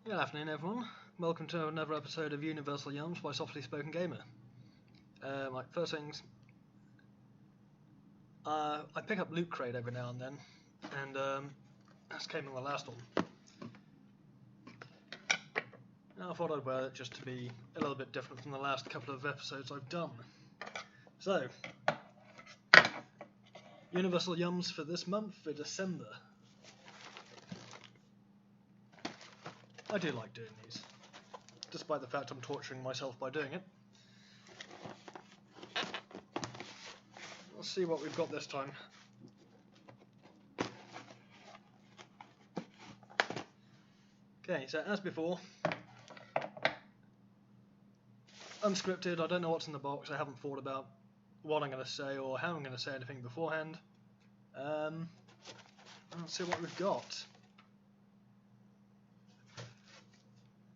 Good afternoon, everyone. Welcome to another episode of Universal Yums by Softly Spoken Gamer. First things, I pick up Loot Crate every now and then, and this came in the last one. Now I thought I'd wear it just to be a little bit different from the last couple of episodes I've done. So, Universal Yums for this month, for December. I do like doing these, despite the fact I'm torturing myself by doing it. Let's see what we've got this time. Okay, so as before, unscripted. I don't know what's in the box. I haven't thought about what I'm going to say or how I'm going to say anything beforehand. Let's see what we've got.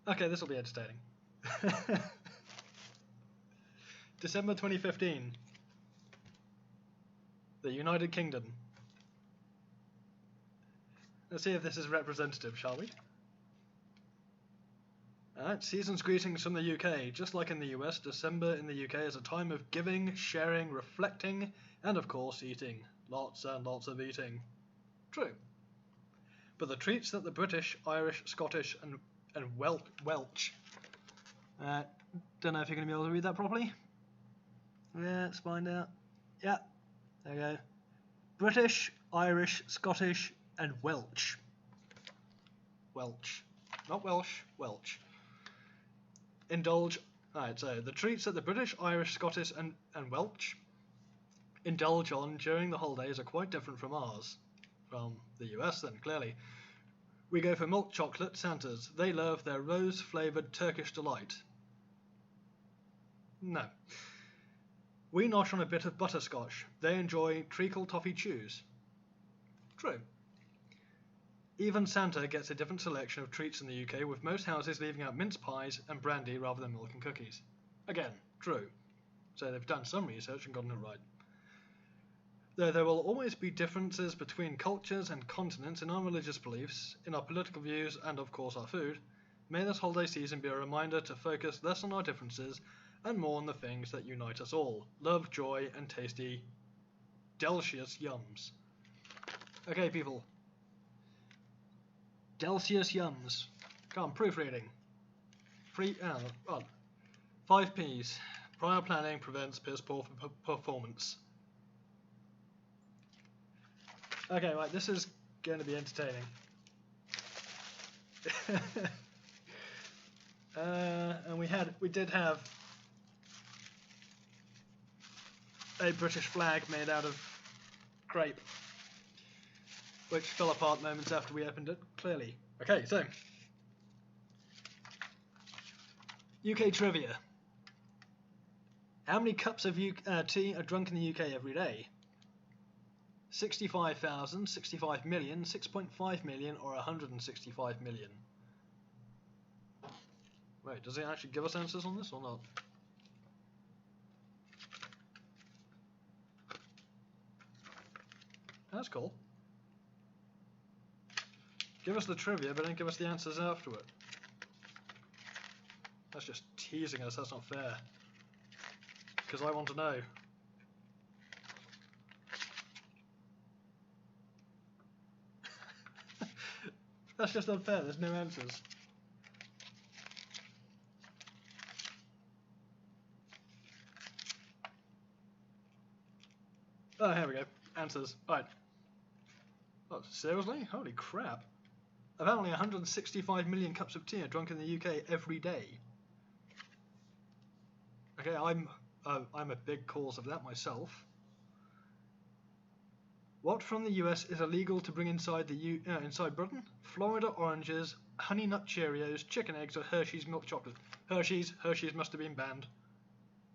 Okay, this will be entertaining. December 2015. The United Kingdom. Let's see if this is representative, shall we? Alright, season's greetings from the UK. Just like in the US, December in the UK is a time of giving, sharing, reflecting, and of course eating. Lots and lots of eating. True. But the treats that the British, Irish, Scottish, and Welsh. Don't know if you're going to be able to read that properly. Yeah, let's find out. Yeah, there you go. British, Irish, Scottish, and Welsh. Welsh. Not Welsh, Welsh. Indulge. Alright, so the treats that the British, Irish, Scottish, and Welsh indulge on during the holidays are quite different from ours. From the US, then, clearly. We go for milk chocolate Santas. They love their rose-flavoured Turkish delight. No. We nosh on a bit of butterscotch. They enjoy treacle toffee chews. True. Even Santa gets a different selection of treats in the UK, with most houses leaving out mince pies and brandy rather than milk and cookies. Again, true. So they've done some research and gotten it right. Though there will always be differences between cultures and continents in our religious beliefs, in our political views, and of course our food, may this holiday season be a reminder to focus less on our differences and more on the things that unite us all. Love, joy, and tasty, delicious yums. Okay, people. Delicious yums. Come on, proofreading. 5 P's. Prior planning prevents piss poor performance. Okay, right, this is going to be entertaining. And we did have a British flag made out of crepe, which fell apart moments after we opened it, clearly. Okay, so UK trivia. How many cups of tea are drunk in the UK every day? 65,000, 65 million, 6.5 million, or 165 million? Wait, does it actually give us answers on this or not? That's cool. Give us the trivia, but don't give us the answers afterward. That's just teasing us, that's not fair. Because I want to know. That's just unfair, there's no answers. Oh, here we go. Answers. Right. Oh, seriously? Holy crap. Apparently 165 million cups of tea are drunk in the UK every day. Okay, I'm a big cause of that myself. What from the US is illegal to bring inside inside Britain? Florida oranges, Honey Nut Cheerios, chicken eggs, or Hershey's milk chocolate. Hershey's must have been banned.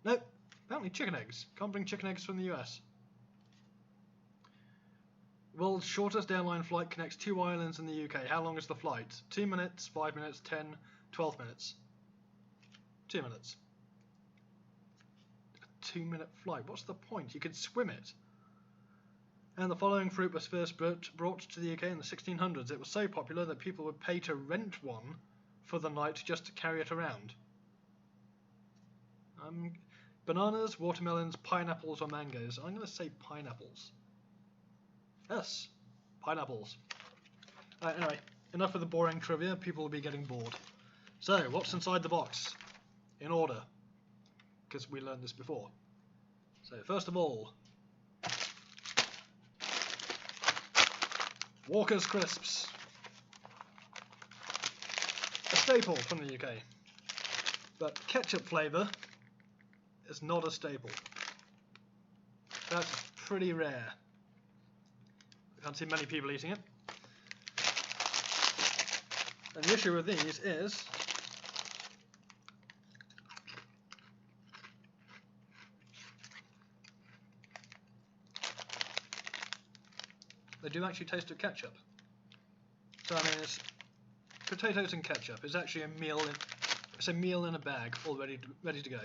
Nope, apparently chicken eggs. Can't bring chicken eggs from the US. World's shortest airline flight connects 2 islands in the UK. How long is the flight? 2 minutes, 5 minutes, 10, 12 minutes. 2 minutes. A 2-minute flight. What's the point? You could swim it. And the following fruit was first brought to the UK in the 1600s. It was so popular that people would pay to rent one for the night just to carry it around. Bananas, watermelons, pineapples or mangoes. I'm going to say pineapples. Yes, pineapples. Anyway, enough of the boring trivia, people will be getting bored. So, what's inside the box? In order, because we learned this before. So, first of all, Walker's Crisps. A staple from the UK. But ketchup flavour is not a staple. That's pretty rare. I can't see many people eating it. And the issue with these is they do actually taste of ketchup. So I mean, it's potatoes and ketchup. It's actually a meal. It's a meal in a bag, all ready to go.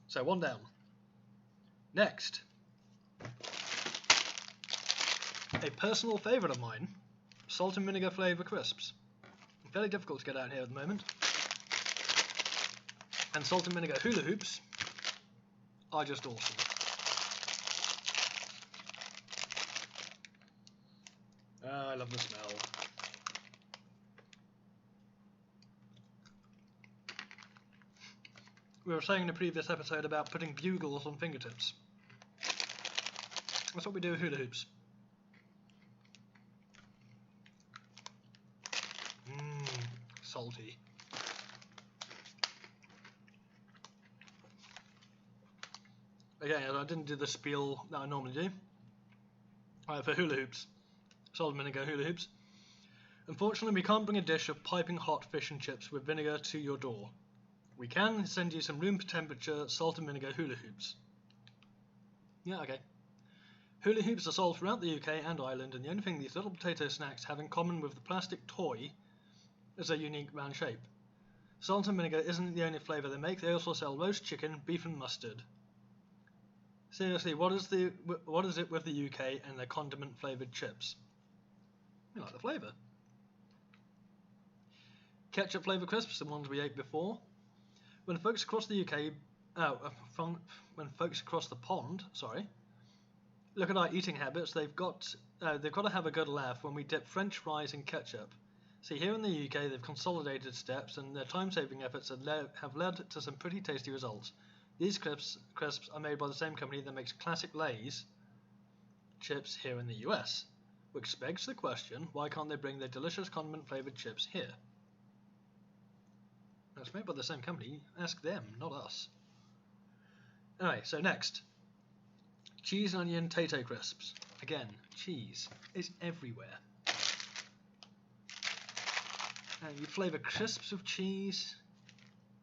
So one down. Next, a personal favourite of mine: salt and vinegar flavour crisps. Very difficult to get out here at the moment. And salt and vinegar hula hoops are just awesome. I love the smell. We were saying in a previous episode about putting bugles on fingertips. That's what we do with hula hoops. Salty. Again, I didn't do the spiel that I normally do. Alright, for hula hoops. Salt and vinegar hula hoops. Unfortunately, we can't bring a dish of piping hot fish and chips with vinegar to your door. We can send you some room temperature salt and vinegar hula hoops. Yeah, okay. Hula hoops are sold throughout the UK and Ireland, and the only thing these little potato snacks have in common with the plastic toy is their unique round shape. Salt and vinegar isn't the only flavour they make, they also sell roast chicken, beef and mustard. Seriously, what is it with the UK and their condiment flavoured chips? We like the flavour. Ketchup flavour crisps, the ones we ate before. When folks across the UK, when folks across the pond, look at our eating habits, they've got to have a good laugh when we dip French fries in ketchup. See, here in the UK, they've consolidated steps, and their time-saving efforts have led to some pretty tasty results. These crisps are made by the same company that makes classic Lay's chips here in the US, which begs the question, why can't they bring their delicious condiment-flavoured chips here? It's made by the same company. Ask them, not us. Anyway, so next. Cheese and onion Tay-Tay crisps. Again, cheese is everywhere. And you flavour crisps with cheese.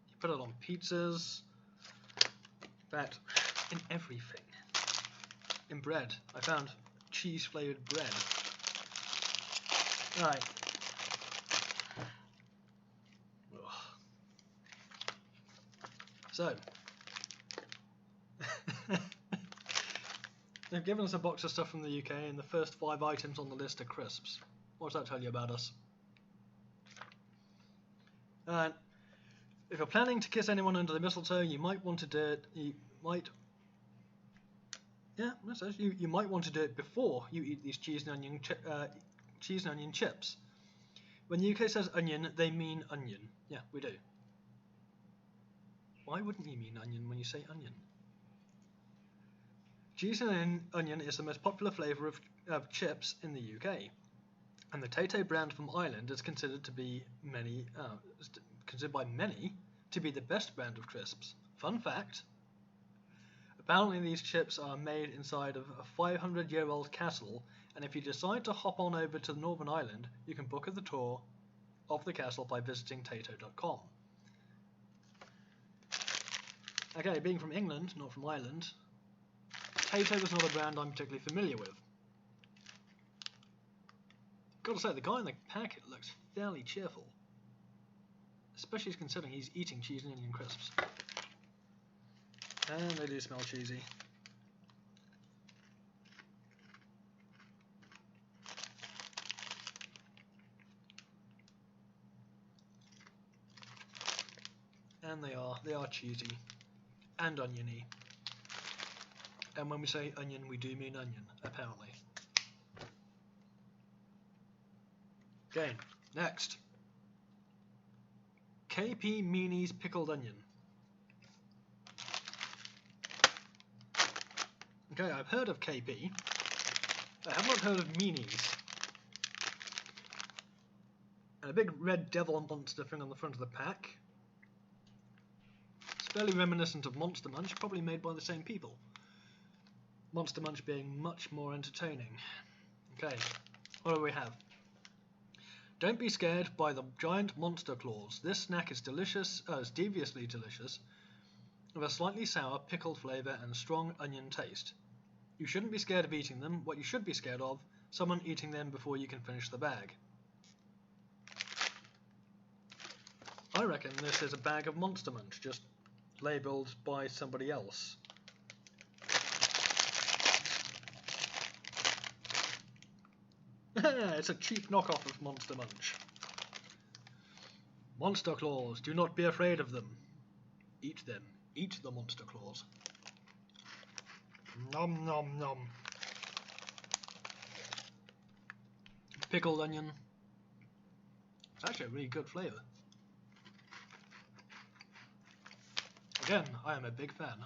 You put it on pizzas. But in everything. In bread. I found cheese flavoured bread. Alright. So, they've given us a box of stuff from the UK, and the first 5 items on the list are crisps. What does that tell you about us? If you're planning to kiss anyone under the mistletoe, you might want to do it. You might want to do it before you eat these cheese and onion chips. When the UK says onion, they mean onion. Yeah, we do. Why wouldn't you mean onion when you say onion? Cheese and onion is the most popular flavour of chips in the UK, and the Tay-Tay brand from Ireland is considered by many to be the best brand of crisps. Fun fact: apparently these chips are made inside of a 500-year-old castle, and if you decide to hop on over to Northern Ireland, you can book the tour of the castle by visiting tayto.com. Okay, being from England, not from Ireland, Tay-Tay is not a brand I'm particularly familiar with. Gotta say, the guy in the packet looks fairly cheerful, especially considering he's eating cheese and onion crisps. And they do smell cheesy. And they are cheesy and oniony. And when we say onion, we do mean onion, apparently. Okay, next. KP Meanies Pickled Onion. Okay, I've heard of KP. I have not heard of Meanies. And a big red devil monster thing on the front of the pack. It's fairly reminiscent of Monster Munch, probably made by the same people. Monster Munch being much more entertaining. Okay, what do we have? Don't be scared by the giant monster claws. This snack is delicious, is deviously delicious, with a slightly sour pickled flavour and strong onion taste. You shouldn't be scared of eating them. What you should be scared of, someone eating them before you can finish the bag. I reckon this is a bag of Monster Munch, just labelled by somebody else. It's a cheap knockoff of Monster Munch. Monster claws, do not be afraid of them. Eat them. Eat the monster claws. Nom nom nom. Pickled onion. It's actually a really good flavour. Again, I am a big fan.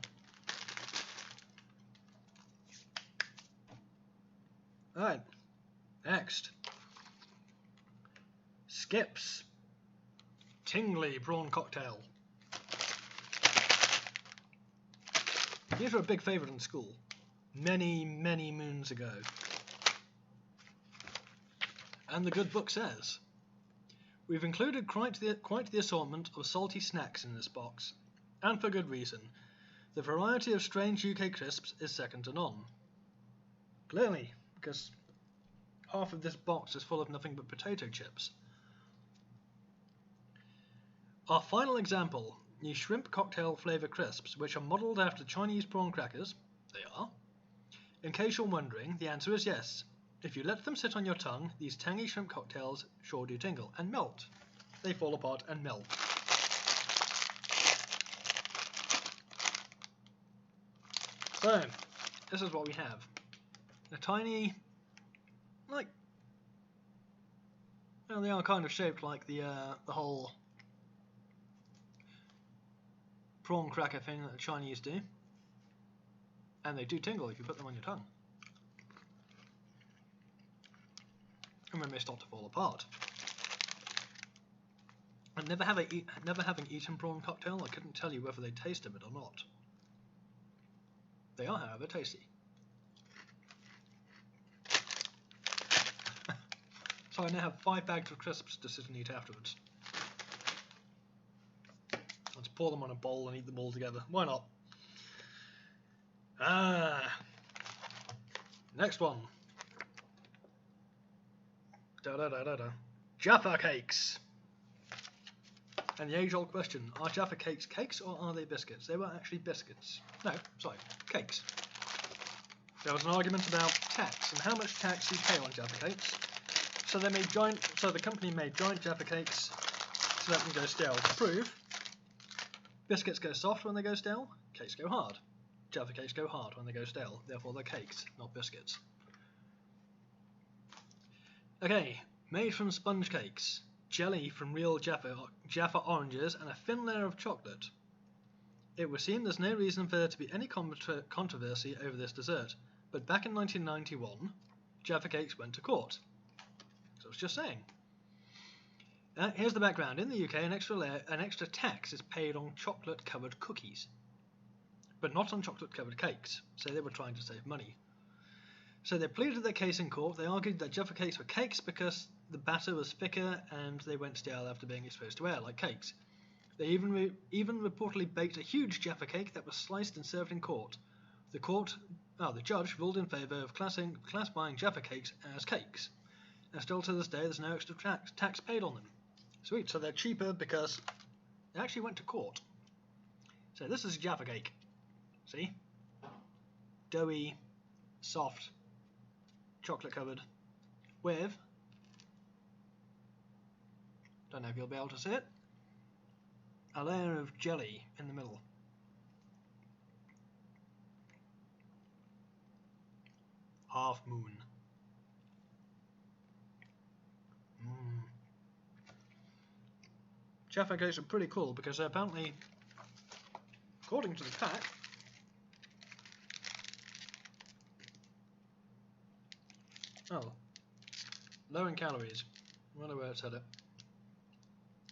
Alright, next. Skips. Tingly prawn cocktail. These were a big favourite in school. Many, many moons ago. And the good book says, we've included quite the assortment of salty snacks in this box. And for good reason. The variety of strange UK crisps is second to none. Clearly, because half of this box is full of nothing but potato chips. Our final example, the shrimp cocktail flavour crisps, which are modelled after Chinese prawn crackers. They are. In case you're wondering, the answer is yes. If you let them sit on your tongue, these tangy shrimp cocktails sure do tingle and melt. They fall apart and melt. So, this is what we have. A tiny, like, well, they are kind of shaped like the whole prawn cracker thing that the Chinese do. And they do tingle if you put them on your tongue. And then they start to fall apart. And never having eaten prawn cocktail, I couldn't tell you whether they tasted it or not. They are, however, tasty. So I now have 5 bags of crisps to sit and eat afterwards. Let's pour them on a bowl and eat them all together. Why not? Next one. Jaffa cakes. And the age-old question, are Jaffa cakes cakes or are they biscuits? They were actually biscuits. No, sorry, cakes. There was an argument about tax and how much tax you pay on Jaffa cakes. So the company made giant Jaffa cakes to let them go stale. To prove, biscuits go soft when they go stale, cakes go hard. Jaffa cakes go hard when they go stale, therefore they're cakes, not biscuits. Okay, made from sponge cakes, jelly from real Jaffa oranges, and a thin layer of chocolate. It would seem there's no reason for there to be any controversy over this dessert, but back in 1991, Jaffa cakes went to court. So I was just saying. Here's the background. In the UK, an extra tax is paid on chocolate-covered cookies, but not on chocolate-covered cakes, so they were trying to save money. So they pleaded their case in court. They argued that Jaffa cakes were cakes because the batter was thicker and they went stale after being exposed to air, like cakes. They even reportedly baked a huge Jaffa cake that was sliced and served in court. The judge ruled in favour of classifying Jaffa cakes as cakes. And still to this day, there's no extra tax paid on them. Sweet, so they're cheaper because they actually went to court. So this is a Jaffa cake. See? Doughy, soft, chocolate covered, with, don't know if you'll be able to see it, a layer of jelly in the middle. Half moon. Jaffa cakes are pretty cool because they're apparently, according to the pack, low in calories. I wonder where it said it.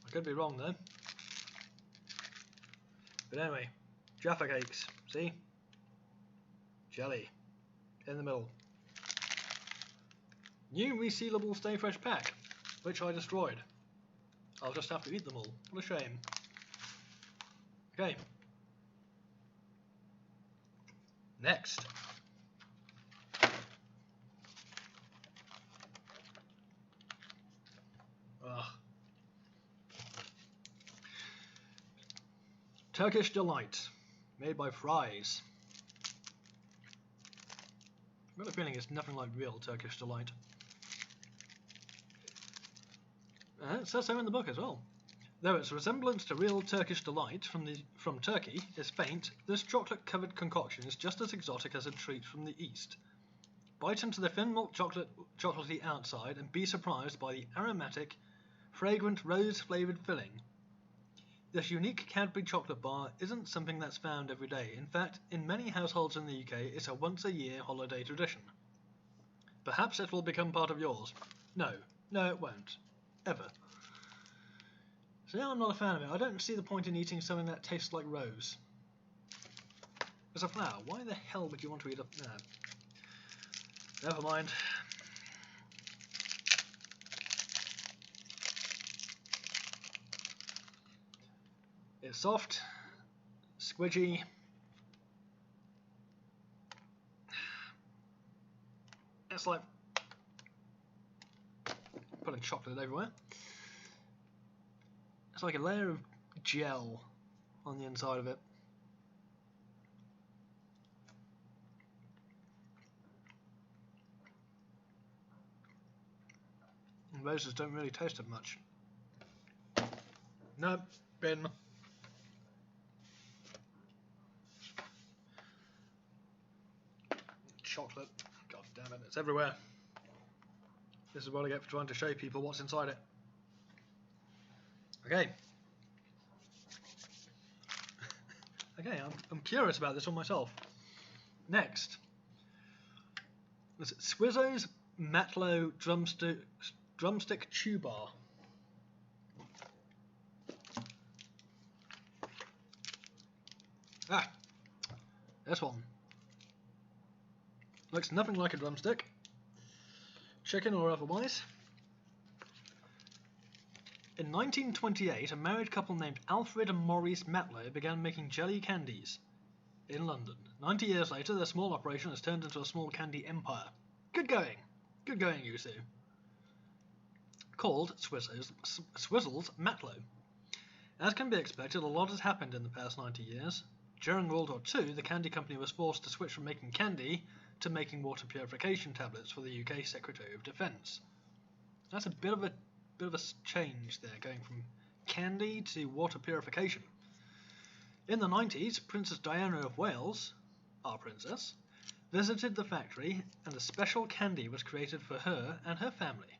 I could be wrong though. But anyway, Jaffa cakes, see? Jelly in the middle. New resealable Stay Fresh pack, which I destroyed. I'll just have to eat them all. What a shame. Okay. Next. Turkish Delight, made by Fries. I've got a feeling it's nothing like real Turkish Delight. It says so in the book as well. Though its resemblance to real Turkish Delight from Turkey is faint, this chocolate-covered concoction is just as exotic as a treat from the East. Bite into the thin milk chocolatey outside and be surprised by the aromatic, fragrant rose-flavoured filling. This unique Cadbury chocolate bar isn't something that's found every day. In fact, in many households in the UK, it's a once-a-year holiday tradition. Perhaps it will become part of yours. No, it won't. Ever. So now I'm not a fan of it. I don't see the point in eating something that tastes like rose. It's a flower. Why the hell would you want to eat a... Never mind. It's soft, squidgy. It's like putting chocolate everywhere. It's like a layer of gel on the inside of it. And roses don't really taste of much. No, bin. Chocolate. God damn it, it's everywhere. This is what I get for trying to show people what's inside it. Okay. Okay, I'm curious about this one myself. Next. This Squizzo's Matlow Drumstick Chew Bar. This one. Looks nothing like a drumstick, chicken or otherwise. In 1928, a married couple named Alfred and Maurice Matlow began making jelly candies in London. 90 years later, their small operation has turned into a small candy empire. Good going, you two. Called Swizzle's Matlow. As can be expected, a lot has happened in the past 90 years. During World War II, the candy company was forced to switch from making candy to making water purification tablets for the UK Secretary of Defence. That's a bit of a change there, going from candy to water purification. In the 90s, Princess Diana of Wales, our princess, visited the factory and a special candy was created for her and her family.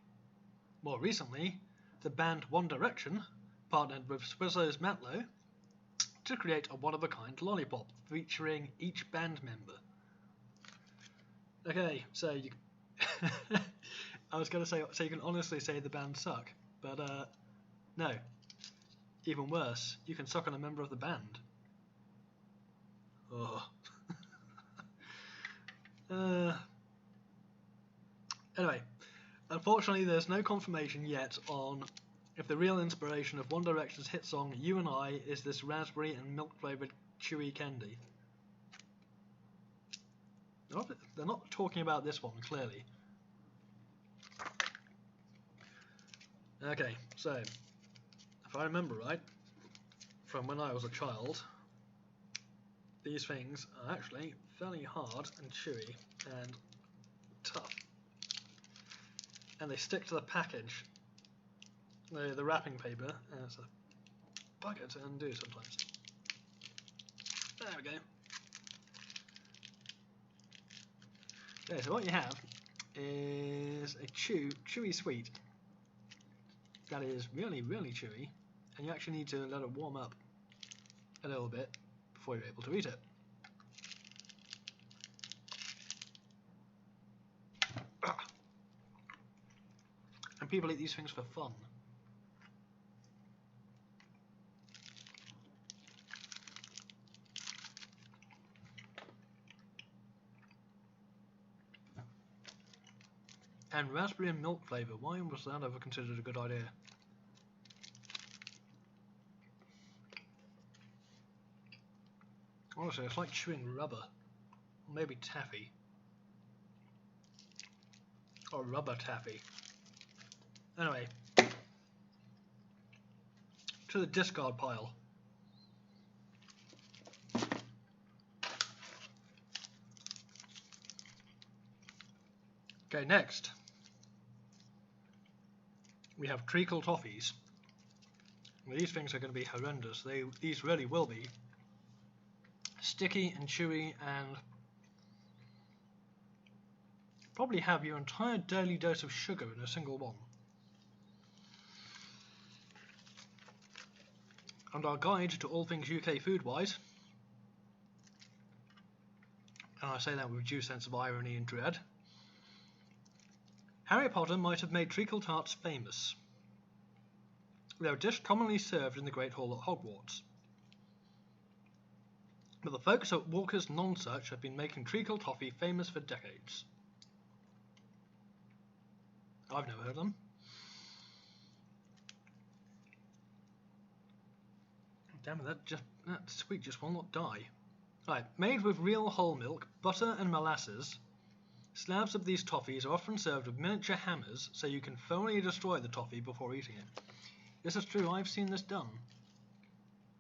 More recently, the band One Direction partnered with Swizzle's Matlow to create a one-of-a-kind lollipop featuring each band member. Okay, so you... I was going to say, so you can honestly say the band suck, but no. Even worse, you can suck on a member of the band. Oh. Anyway, unfortunately there's no confirmation yet on if the real inspiration of One Direction's hit song You and I is this raspberry and milk flavoured chewy candy. They're not talking about this one, clearly. Okay, so, if I remember right, from when I was a child, these things are actually fairly hard and chewy and tough. And they stick to the package, the wrapping paper, and it's bugger to undo sometimes. There we go. Okay, so what you have is a chewy sweet that is really, really chewy, and you actually need to let it warm up a little bit before you're able to eat it. And people eat these things for fun. And raspberry and milk flavour, why was that ever considered a good idea? Honestly, it's like chewing rubber. Or maybe taffy. Or rubber taffy. Anyway. To the discard pile. Okay, next. We have treacle toffees. These things are going to be horrendous. These really will be. Sticky and chewy and probably have your entire daily dose of sugar in a single one. And our guide to all things UK food-wise, and I say that with due sense of irony and dread, Harry Potter might have made treacle tarts famous. They are a dish commonly served in the Great Hall at Hogwarts. But the folks at Walker's Nonsuch have been making treacle toffee famous for decades. I've never heard of them. Damn it, that sweet just will not die. Right, made with real whole milk, butter and molasses, slabs of these toffees are often served with miniature hammers so you can thoroughly destroy the toffee before eating it. This is true, I've seen this done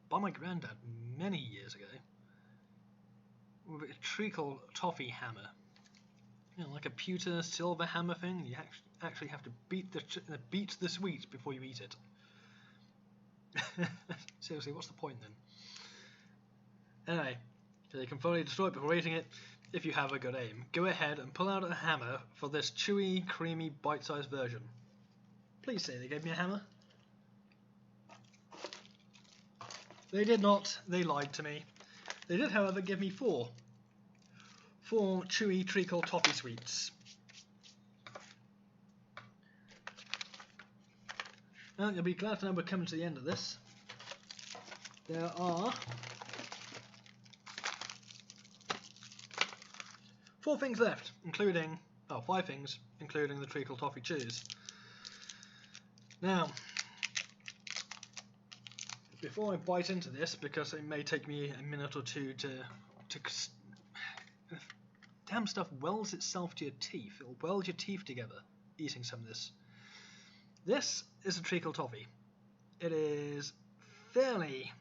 by my granddad many years ago with a treacle toffee hammer. You know, like a pewter silver hammer thing. You actually have to beat the sweet before you eat it. Seriously, what's the point then? Anyway, so you can fully destroy it before eating it if you have a good aim. Go ahead and pull out a hammer for this chewy, creamy, bite-sized version. Please say they gave me a hammer. They did not. They lied to me. They did, however, give me four chewy treacle toffee sweets. Now, you'll be glad to know we're coming to the end of this. There are 4 things left, including, well, 5 things, including the treacle toffee chews. Now, before I bite into this, because it may take me a minute or two to damn stuff welds itself to your teeth. It'll weld your teeth together eating some of this. This is a treacle toffee. It is fairly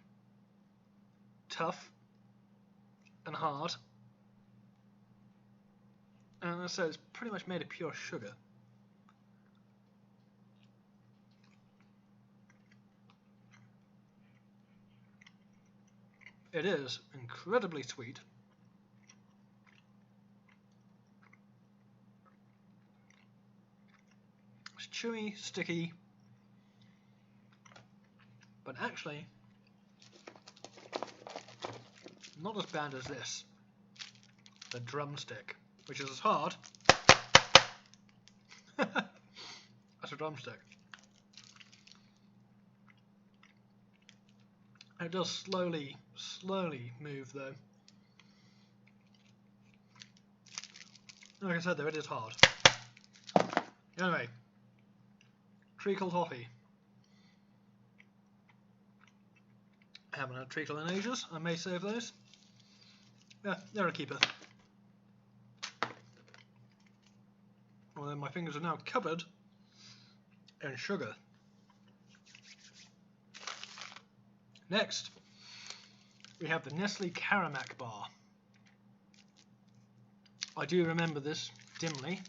tough and hard, and so it's pretty much made of pure sugar. It is incredibly sweet. It's chewy, sticky, but actually not as bad as this, the drumstick, which is as hard as a drumstick. It does slowly move though. Like I said though, it is hard. Anyway, treacle toffee. I haven't had treacle in ages, I may save those. Yeah, they're a keeper. Well then my fingers are now covered in sugar. Next, we have the Nestle Caramac bar. I do remember this dimly.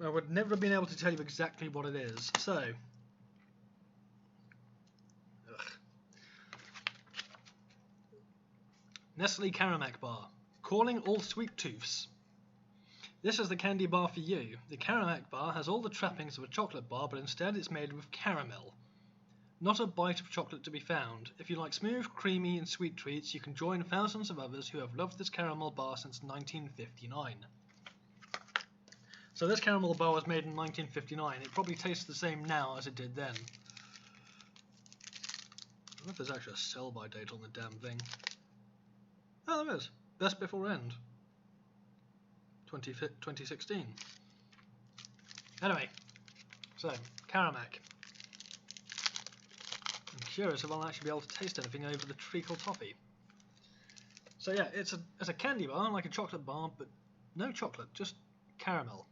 I would never have been able to tell you exactly what it is. So, Nestle Caramac Bar. Calling all sweet tooths. This is the candy bar for you. The Caramac Bar has all the trappings of a chocolate bar, but instead it's made with caramel. Not a bite of chocolate to be found. If you like smooth, creamy and sweet treats, you can join thousands of others who have loved this caramel bar since 1959. So this caramel bar was made in 1959. It probably tastes the same now as it did then. I don't know if there's actually a sell-by date on the damn thing. Oh, there is. Best before end. 2016. Anyway, so, Caramac. I'm curious if I'll actually be able to taste anything over the treacle toffee. So yeah, it's a candy bar, like a chocolate bar, but no chocolate, just caramel.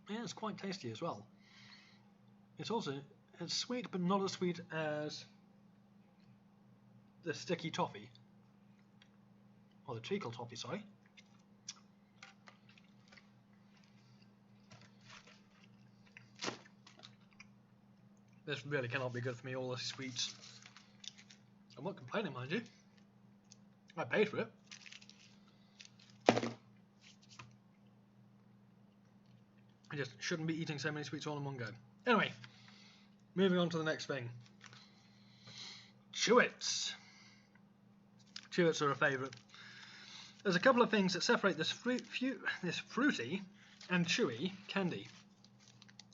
Yeah, it's quite tasty as well. It's sweet, but not as sweet as the sticky toffee. Or the treacle toffee, sorry. This really cannot be good for me, all the sweets. I'm not complaining, mind you. I paid for it. I just shouldn't be eating so many sweets all in one go. Anyway, moving on to the next thing. Chewits. Chewits are a favourite. There's a couple of things that separate this fruity and chewy candy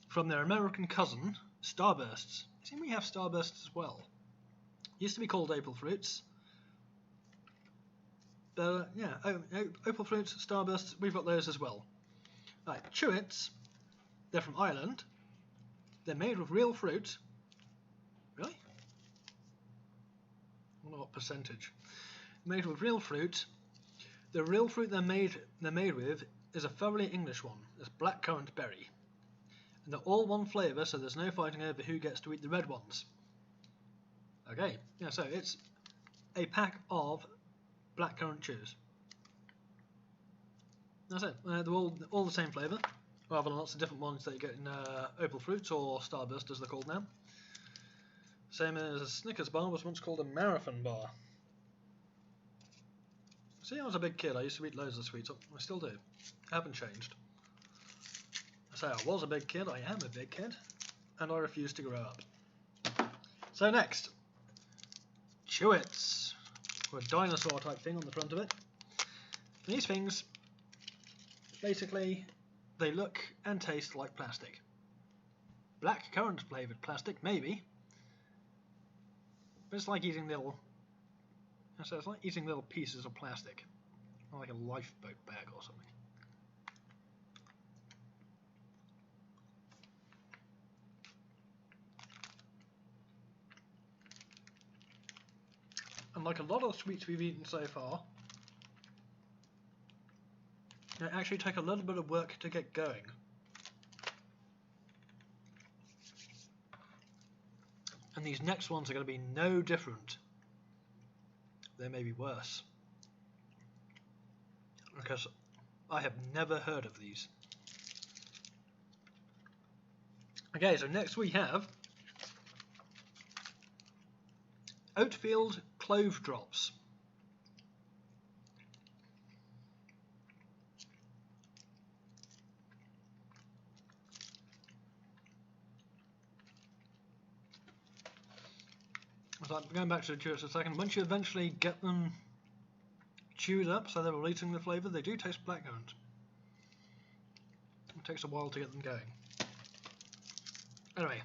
from their American cousin, Starbursts. I think we have Starbursts as well. Used to be called Opal Fruits. But yeah, Opal Fruits, Starbursts, we've got those as well. Right, Chewits. They're from Ireland. They're made with real fruit. Really? I wonder what percentage. Made with real fruit. The real fruit they're made with is a thoroughly English one. It's blackcurrant berry. And they're all one flavour, so there's no fighting over who gets to eat the red ones. Okay, yeah, so it's a pack of blackcurrant chews. That's it. They're all the same flavour, rather than lots of different ones that you get in Opal Fruits or Starburst as they're called now. Same as a Snickers bar was once called a Marathon bar. See, I was a big kid. I used to eat loads of sweets. I still do. I haven't changed. I say I was a big kid. I am a big kid, and I refuse to grow up. So next, Chewits, with a dinosaur type thing on the front of it. These things, basically, they look and taste like plastic. Black currant flavoured plastic, maybe. But it's like eating little pieces of plastic, like a lifeboat bag or something. And like a lot of the sweets we've eaten so far, they actually take a little bit of work to get going. And these next ones are going to be no different. They may be worse, because I have never heard of these. Okay, so next we have Oatfield Clove Drops. So going back to the Chewits a second, once you eventually get them chewed up so they're releasing the flavour, they do taste blackcurrant. It takes a while to get them going. Anyway,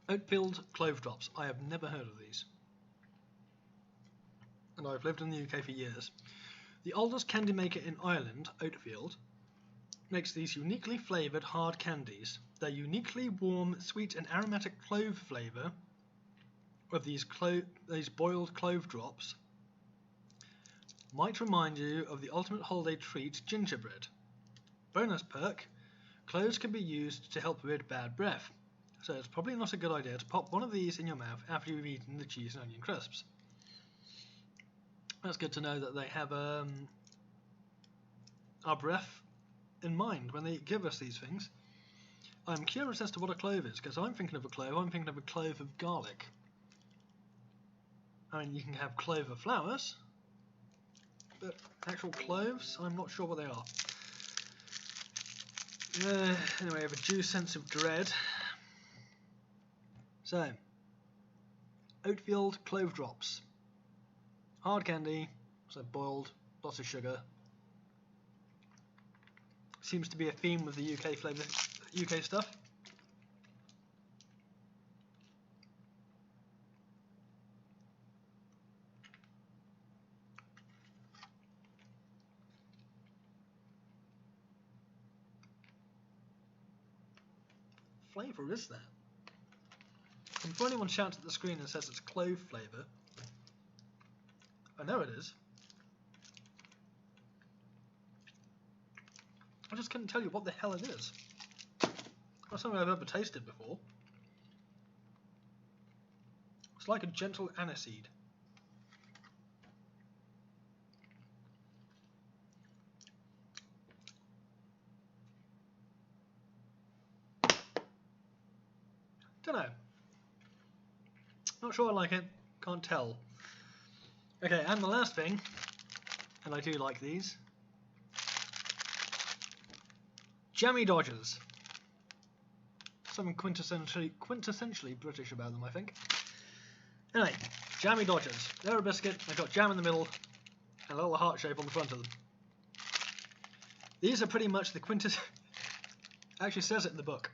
Oatfield Clove Drops. I have never heard of these. And I've lived in the UK for years. The oldest candy maker in Ireland, Oatfield, makes these uniquely flavoured hard candies. Their uniquely warm, sweet and aromatic clove flavour of these boiled clove drops might remind you of the ultimate holiday treat, gingerbread. Bonus perk, cloves can be used to help rid bad breath. So it's probably not a good idea to pop one of these in your mouth after you've eaten the cheese and onion crisps. That's good to know that they have our breath in mind when they give us these things. I'm curious as to what a clove is, because I'm thinking of a clove of garlic. I mean, you can have clover flowers, but actual cloves, I'm not sure what they are. Anyway, I have a due sense of dread. So, Oatfield clove drops. Hard candy, so boiled, lots of sugar. Seems to be a theme with the UK flavour, UK stuff. Flavour is that? And for anyone shouts at the screen and says it's clove flavour, I know it is. I just couldn't tell you what the hell it is. Not something I've ever tasted before. It's like a gentle aniseed. Dunno. Not sure I like it. Can't tell. Okay, and the last thing, and I do like these, Jammy Dodgers. Something quintessentially British about them, I think. Anyway, Jammy Dodgers. They're a biscuit. They've got jam in the middle and a little heart shape on the front of them. These are pretty much the actually says it in the book.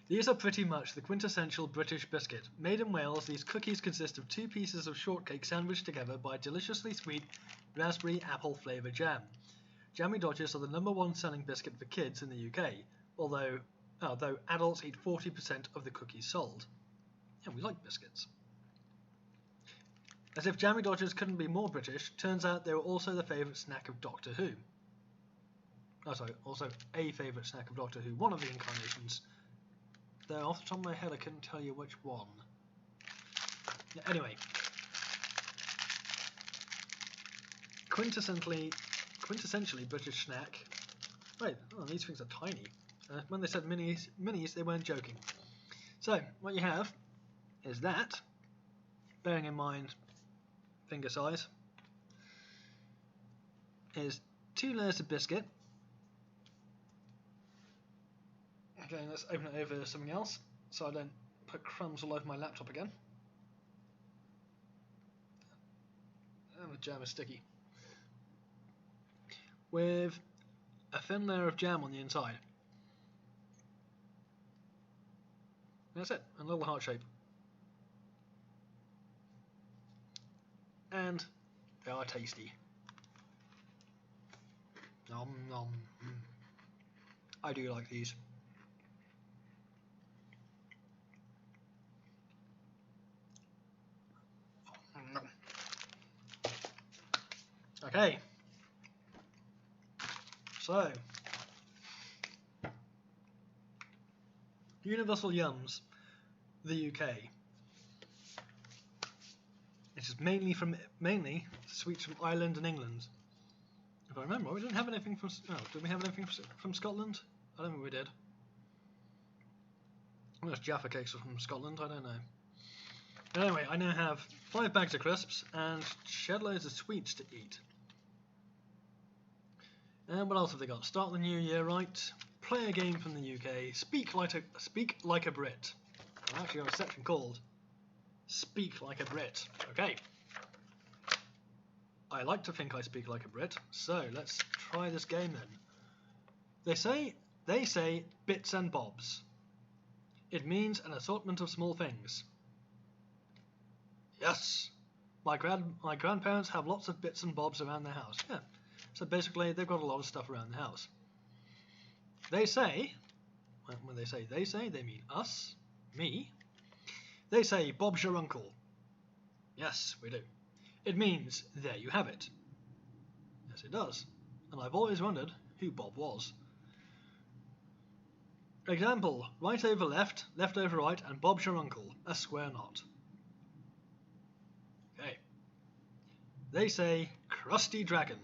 These are pretty much the quintessential British biscuit. Made in Wales, these cookies consist of 2 pieces of shortcake sandwiched together by deliciously sweet raspberry apple flavour jam. Jammy Dodgers are the #1 selling biscuit for kids in the UK, although adults eat 40% of the cookies sold. Yeah, we like biscuits. As if Jammy Dodgers couldn't be more British, turns out they were also the favourite snack of Doctor Who. Oh, sorry, also a favourite snack of Doctor Who, one of the incarnations. Though off the top of my head I couldn't tell you which one. Yeah, anyway. Quintessentially British snack. Right, oh, these things are tiny. When they said minis, they weren't joking. So, what you have is that, bearing in mind finger size, is 2 layers of biscuit. Okay, let's open it over something else so I don't put crumbs all over my laptop again. And the jam is sticky. With a thin layer of jam on the inside. That's it, a little heart shape. And they are tasty. Nom nom. I do like these. Okay. So, Universal Yums, the UK. It is mainly sweets from Ireland and England. If I remember, we didn't have anything from. Oh, did we have anything from Scotland? I don't think we did. Unless Jaffa cakes are from Scotland, I don't know. Anyway, I now have 5 bags of crisps and shed loads of sweets to eat. And what else have they got? Start the new year right. Play a game from the UK. Speak like a Brit. I've actually got a section called Speak Like a Brit. Okay. I like to think I speak like a Brit, so let's try this game then. They say bits and bobs. It means an assortment of small things. Yes. My grandparents have lots of bits and bobs around their house. Yeah. So basically, they've got a lot of stuff around the house. They say, when they say, they mean us, me. They say, Bob's your uncle. Yes, we do. It means, there you have it. Yes, it does. And I've always wondered who Bob was. Example, right over left, left over right, and Bob's your uncle, a square knot. Okay. They say, crusty dragon.